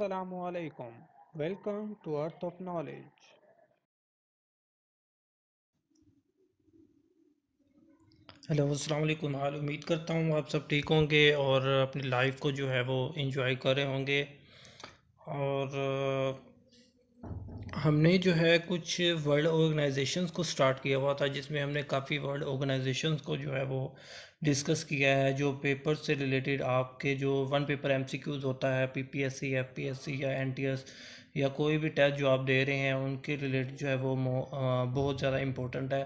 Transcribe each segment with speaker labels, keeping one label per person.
Speaker 1: Assalamu alaikum. Welcome to Earth of Knowledge.
Speaker 2: Hello अस्सलाम वालेकुम हाल उम्मीद करता हूँ आप सब ठीक होंगे और अपनी लाइफ को जो है वो एंजॉय कर रहे होंगे और हमने जो है कुछ वर्ल्ड ऑर्गेनाइजेशंस को स्टार्ट किया हुआ था जिसमें हमने काफ़ी वर्ल्ड ऑर्गेनाइजेशंस को जो है वो डिस्कस किया है जो पेपर से रिलेटेड आपके जो वन पेपर एमसीक्यूज़ होता है पीपीएससी एफपीएससी या एनटीएस या कोई भी टेस्ट जो आप दे रहे हैं उनके रिलेटेड जो है वो बहुत ज़्यादा इम्पोर्टेंट है।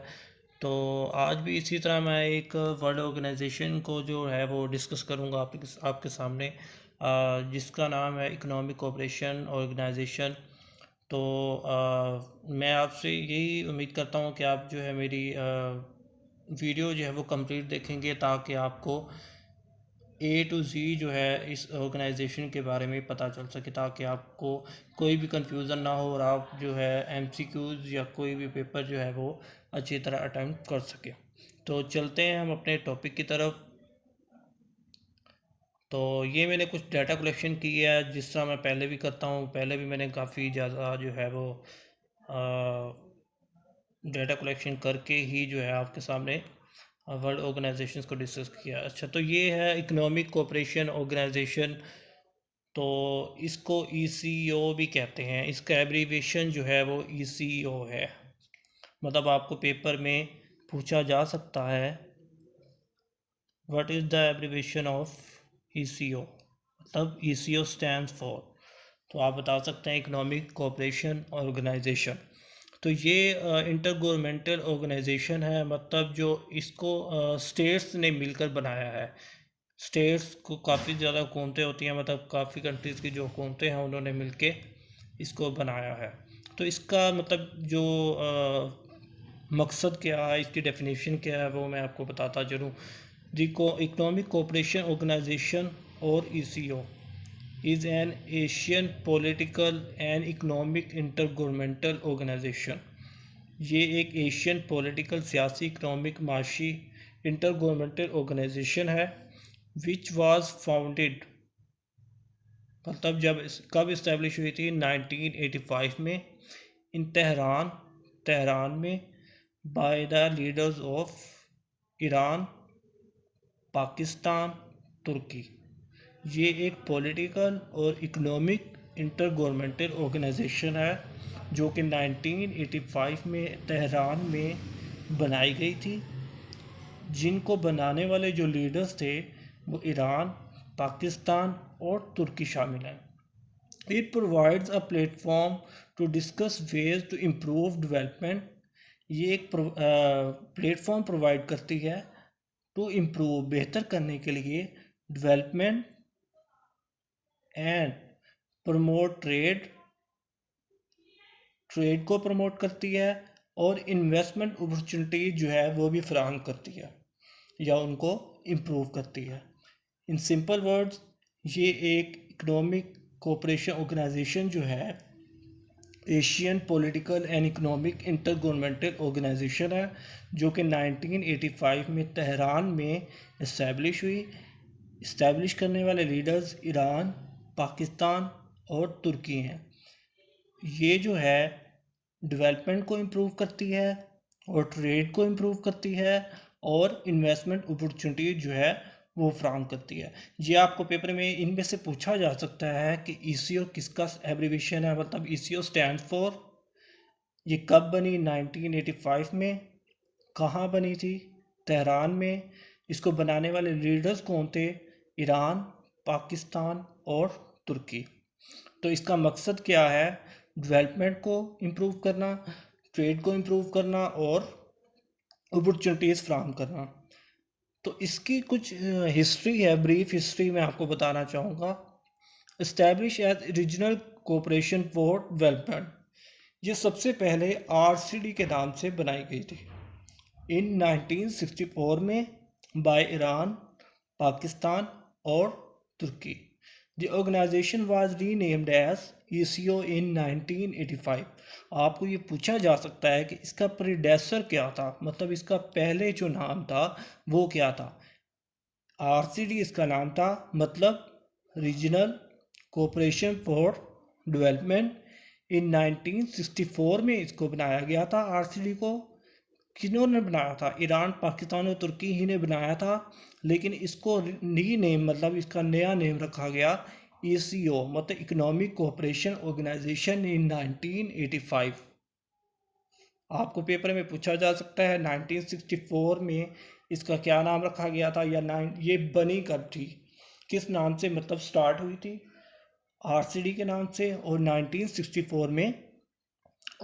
Speaker 2: तो आज भी इसी तरह मैं एक वर्ल्ड ऑर्गेनाइजेशन को जो है वो डिस्कस करूंगा आपके सामने, जिसका नाम है इकोनॉमिक कोऑपरेशन ऑर्गेनाइजेशन। तो मैं आपसे यही उम्मीद करता हूँ कि आप जो है मेरी वीडियो जो है वो कंप्लीट देखेंगे ताकि आपको ए टू ज़ी जो है इस ऑर्गेनाइजेशन के बारे में पता चल सके, ताकि आपको कोई भी कंफ्यूजन ना हो और आप जो है एमसीक्यूज़ या कोई भी पेपर जो है वो अच्छी तरह अटेम्प्ट कर सके। तो चलते हैं हम अपने टॉपिक की तरफ। तो ये मैंने कुछ डाटा कलेक्शन की है जिस तरह मैं पहले भी करता हूँ। पहले भी मैंने काफ़ी ज़्यादा जो है वो डाटा कलेक्शन करके ही जो है आपके सामने वर्ल्ड ऑर्गेनाइजेशंस को डिस्कस किया। अच्छा, तो ये है इकोनॉमिक कोऑपरेशन ऑर्गेनाइजेशन। तो इसको ईसीओ भी कहते हैं। इसका एब्रीविएशन जो है वो ईसीओ है। मतलब आपको पेपर में पूछा जा सकता है what is the abbreviation of eco, मतलब ईसीओ स्टैंड्स फॉर। तो आप बता सकते हैं इकोनॉमिक कोऑपरेशन ऑर्गेनाइजेशन। तो ये इंटर गवर्नमेंटल ऑर्गेनाइजेशन है, मतलब जो इसको स्टेट्स ने मिलकर बनाया है। स्टेट्स को काफ़ी ज़्यादा हुकूमतें होती हैं, मतलब काफ़ी कंट्रीज़ की जो हुकूमतें हैं उन्होंने मिलके इसको बनाया है। तो इसका मतलब जो मकसद क्या है, इसकी डेफिनेशन क्या है, वो मैं आपको बताता चलूँ। द इकोनॉमिक कोऑपरेशन ऑर्गेनाइजेशन और eco is an Asian political and economic intergovernmental organization। ये एक एशियन पॉलिटिकल सियासी इकोनॉमिक माशी इंटर गवर्नमेंटल ऑर्गेनाइजेशन है विच वाज फाउंडेड, मतलब जब कब इस्टेब्लिश हुई थी 1985 में इन तेहरान तेहरान में by the leaders of Iran, Pakistan, Turkey. ये एक पॉलिटिकल और इकोनॉमिक इंटर गवर्नमेंटल ऑर्गेनाइजेशन है जो कि 1985 में तेहरान में बनाई गई थी। जिनको बनाने वाले जो लीडर्स थे वो ईरान, पाकिस्तान और तुर्की शामिल हैं। It provides a platform to discuss ways to improve development. ये एक प्लेटफॉर्म प्रोवाइड करती है टू इम्प्रूव, बेहतर करने के लिए, development and promote trade, trade को प्रमोट करती है और इन्वेस्टमेंट अपॉर्चुनिटी जो है वो भी फराहम करती है या उनको इम्प्रूव करती है। इन सिंपल वर्ड्स, ये एक इकोनॉमिक कोऑपरेशन ऑर्गेनाइजेशन जो है Asian political and economic intergovernmental organization है जो कि 1985 में तेहरान में इस्टेब्लिश हुई। इस्टेब्लिश करने वाले लीडर्स ईरान, पाकिस्तान और तुर्की हैं। ये जो है डेवलपमेंट को इम्प्रूव करती है और ट्रेड को इम्प्रूव करती है और इन्वेस्टमेंट अपॉर्चुनिटी जो है वो फ्राहम करती है। ये आपको पेपर में इनमें से पूछा जा सकता है कि ईसीओ किसका एब्रीविएशन है, मतलब ईसीओ स्टैंड फॉर। ये कब बनी? 1985 में। कहाँ बनी थी? तेहरान में। इसको बनाने वाले लीडर्स कौन थे? ईरान, पाकिस्तान और तुर्की। तो इसका मकसद क्या है? डेवलपमेंट को इम्प्रूव करना, ट्रेड को इम्प्रूव करना और अपॉर्चुनिटीज़ फ्राहम करना। तो इसकी कुछ हिस्ट्री है, ब्रीफ हिस्ट्री मैं आपको बताना चाहूँगा। Establish as regional cooperation for development, ये सबसे पहले आरसीडी के नाम से बनाई गई थी इन 1964 में बाय ईरान, पाकिस्तान और तुर्की। The organisation was renamed as ECO in 1985। आपको ये पूछा जा सकता है कि इसका प्रीडेसर क्या था, मतलब इसका पहले जो नाम था वो क्या था। आरसीडी इसका नाम था, मतलब रीजनल कोऑपरेशन फॉर डेवलपमेंट। इन 1964 में इसको बनाया गया था आरसीडी को। किन्होंने बनाया था? ईरान, पाकिस्तान और तुर्की ही ने बनाया था, लेकिन इसको नी नेम मतलब इसका नया नेम रखा गया ईसीओ मतलब इकोनॉमिक कोऑपरेशन ऑर्गेनाइजेशन इन 1985। आपको पेपर में पूछा जा सकता है 1964 में इसका क्या नाम रखा गया था, या ये बनी कब थी, किस नाम से मतलब स्टार्ट हुई थी? आरसीडी के नाम से। और 1964 में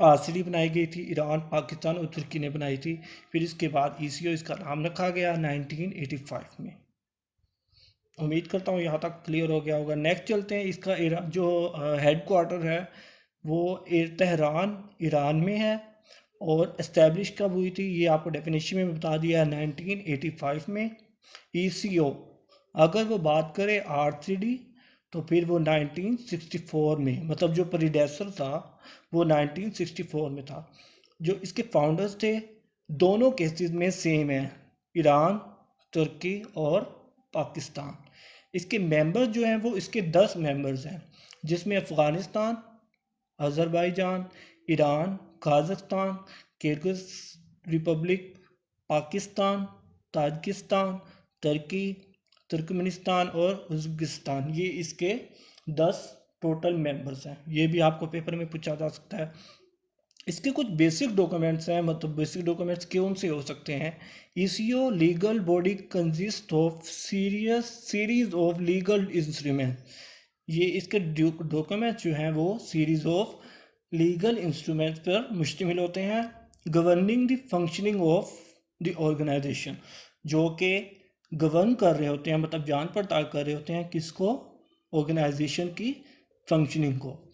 Speaker 2: आरसीडी बनाई गई थी, ईरान, पाकिस्तान और तुर्की ने बनाई थी। फिर इसके बाद ईसीओ इसका नाम रखा गया 1985 में। उम्मीद करता हूँ यहाँ तक क्लियर हो गया होगा। नेक्स्ट चलते हैं, इसका जो हेड क्वार्टर है वो तेहरान ईरान में है। और इस्टेब्लिश कब हुई थी ये आपको डेफिनेशन में बता दिया 1985 में। ईसीओ अगर वो बात करें आरसीडी तो फिर वो 1964 में, मतलब जो प्रीडेसर था वो 1964 में था। जो इसके फाउंडर्स थे दोनों केसेस में सेम है, ईरान, तुर्की और पाकिस्तान। इसके मेंबर्स जो हैं वो इसके 10 मेंबर्स हैं, जिसमें Afghanistan, Azerbaijan, Iran, Kazakhstan, Kyrgyz Republic, Pakistan, Tajikistan, Turkey, Turkmenistan और उज़्बेकिस्तान, ये इसके 10 टोटल मेंबर्स हैं। ये भी आपको पेपर में पूछा जा सकता है। इसके कुछ बेसिक डॉक्यूमेंट्स हैं, मतलब बेसिक डॉक्यूमेंट्स कौन से हो सकते हैं? Eco legal body consist of series of legal instrument. ये इसके डॉक्यूमेंट्स जो हैं वो सीरीज ऑफ लीगल इंस्ट्रूमेंट्स पर मुश्तमिल होते हैं, governing the functioning of the organization, जो कि गवर्न कर रहे होते हैं, मतलब जांच पड़ताल कर रहे होते हैं किसको? ऑर्गेनाइजेशन की फंक्शनिंग को।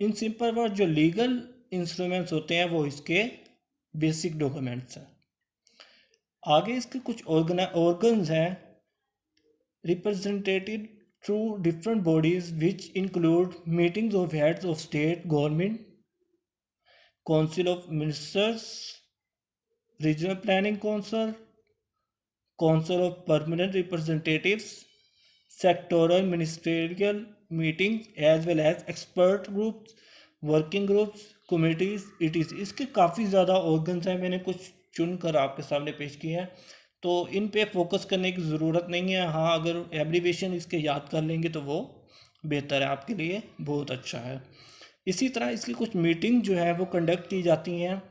Speaker 2: इन सिंपल वर्ड जो लीगल इंस्ट्रूमेंट्स होते हैं वो इसके बेसिक डॉक्यूमेंट्स हैं। आगे इसके कुछ ऑर्गन्स हैं represented through different bodies which include meetings of heads of state government, council of ministers, regional planning council, council of permanent representatives, sectoral ministerial meetings as well as expert groups, working groups, committees, etc। इसके काफ़ी ज़्यादा organs हैं, मैंने कुछ चुनकर आपके सामने पेश किए हैं, तो इन पे फोकस करने की ज़रूरत नहीं है। हाँ, अगर एब्रीवेशन इसके याद कर लेंगे तो वो बेहतर है, आपके लिए बहुत अच्छा है। इसी तरह इसकी कुछ मीटिंग जो है वो कंडक्ट की जाती हैं।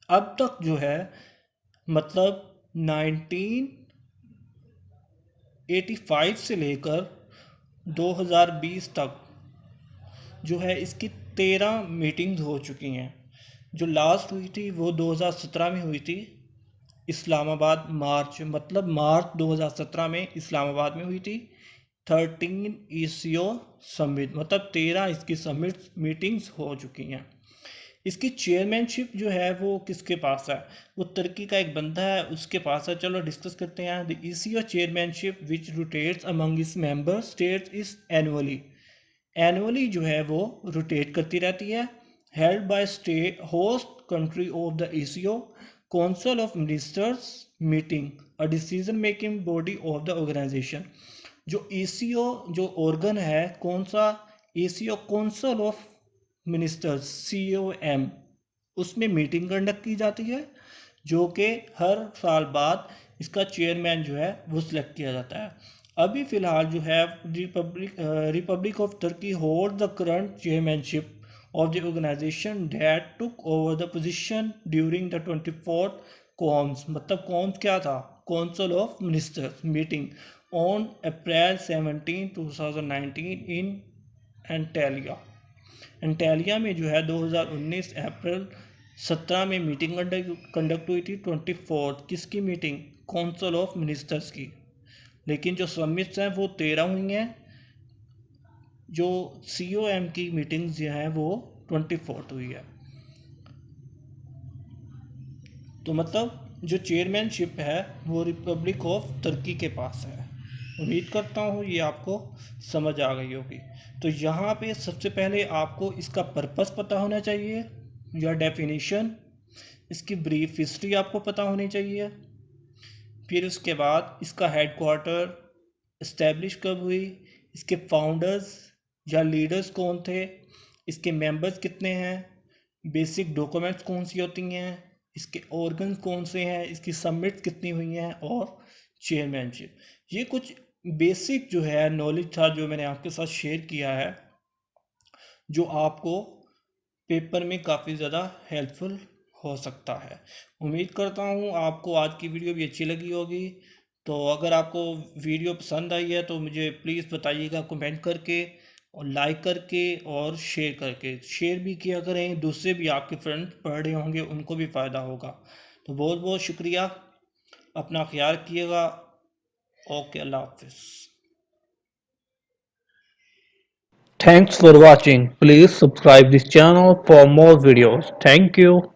Speaker 2: अब तक जो है मतलब 1985 से लेकर 2020 तक जो है इसकी 13 मीटिंग्स हो चुकी हैं। जो लास्ट हुई थी वो 2017 में हुई थी, इस्लामाबाद, मार्च 2017 में इस्लामाबाद में हुई थी। 13 ईसीओ समिट मतलब 13 इसकी समिट मीटिंग्स हो चुकी हैं। इसकी चेयरमैनशिप जो है वो किसके पास है? वो तुर्की का एक बंदा है, उसके पास है। चलो डिस्कस करते हैं। The ECO chairmanship which rotates among its member states is annually जो है वो रोटेट करती रहती है। Held by state host country of the ECO, council of ministers meeting a decision making body of the organization. जो ECO जो organ है, कौन सा? ECO council of ministers, COM, उसमें मीटिंग कंडक्ट की जाती है, जो कि हर साल बाद इसका चेयरमैन जो है वो सिलेक्ट किया जाता है। अभी फ़िलहाल जो है republic of Turkey hold the current chairmanship of the organization that took over the position during the 24th COMS, मतलब COMS क्या था? Council of Ministers meeting on April 17, 2019 in Antalya। Antilia में जो है 2019 अप्रैल 17 में मीटिंग कंडक्ट हुई थी। 24 किसकी मीटिंग? काउंसिल ऑफ मिनिस्टर्स की। लेकिन जो समिट्स हैं वो 13 हुई हैं। जो COM की मीटिंग्स जो हैं वो 24 हुई है। तो मतलब जो चेयरमैनशिप है वो रिपब्लिक ऑफ तुर्की के पास है। उम्मीद करता हूँ ये आपको समझ आ गई होगी। तो यहाँ पे सबसे पहले आपको इसका पर्पस पता होना चाहिए या डेफिनेशन, इसकी ब्रीफ हिस्ट्री आपको पता होनी चाहिए। फिर उसके बाद इसका हेड क्वार्टर इस्टेब्लिश कब हुई, इसके फाउंडर्स, या लीडर्स कौन थे, इसके मेंबर्स कितने हैं, बेसिक डॉक्यूमेंट्स कौन सी होती हैं, इसके ऑर्गन्स कौन से हैं, इसकी सबमिट कितनी हुई हैं, और चेयरमैनशिप। ये कुछ बेसिक जो है नॉलेज था जो मैंने आपके साथ शेयर किया है, जो आपको पेपर में काफ़ी ज़्यादा हेल्पफुल हो सकता है। उम्मीद करता हूँ आपको आज की वीडियो भी अच्छी लगी होगी। तो अगर आपको वीडियो पसंद आई है तो मुझे प्लीज़ बताइएगा कमेंट करके, और लाइक करके, और शेयर करके। शेयर भी किया करें, दूसरे भी आपके फ्रेंड्स पढ़ रहे होंगे, उनको भी फ़ायदा होगा। तो बहुत बहुत शुक्रिया, अपना ख्याल रखिएगा। ओके, अल्लाह हाफिज़।
Speaker 1: Thanks for watching. Please subscribe this channel for more videos. Thank you.